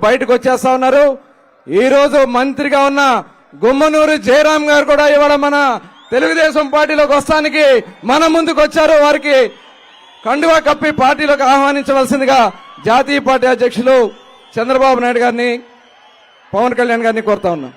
బయటకు వచ్చేస్తా ఉన్నారు. ఈ రోజు మంత్రిగా ఉన్న గుమ్మనూరు జయరాం గారు కూడా ఇవాళ మన తెలుగుదేశం పార్టీలోకి వస్తానికి మన ముందుకు వచ్చారు. వారికి కండువా కప్పి పార్టీలోకి ఆహ్వానించవలసిందిగా జాతీయ పార్టీ అధ్యక్షులు చంద్రబాబు నాయుడు గారిని, పవన్ కళ్యాణ్ గారిని కోరుతా ఉన్నాం.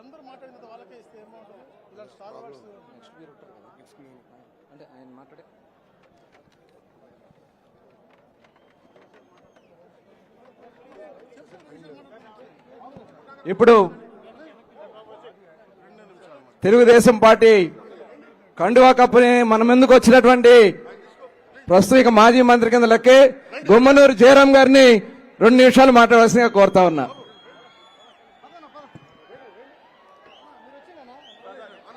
అందరూ మాట్లాడిన వాళ్ళకే ఇస్తే ఇలా స్టార్ అవార్డ్స్ నెక్స్ట్ మీరు ఉంటారు కదా, నెక్స్ట్ అంటే ఆయన మాట్లాడే ఇప్పుడు తెలుగుదేశం పార్టీ కండువా కప్పుని మనం ఎందుకు వచ్చినటువంటి ప్రస్తుత మాజీ మంత్రి కింద లెక్కే గుమ్మనూరు జయరాం గారిని 2 నిమిషాలు మాట్లాడాల్సిందిగా కోరుతా ఉన్నా.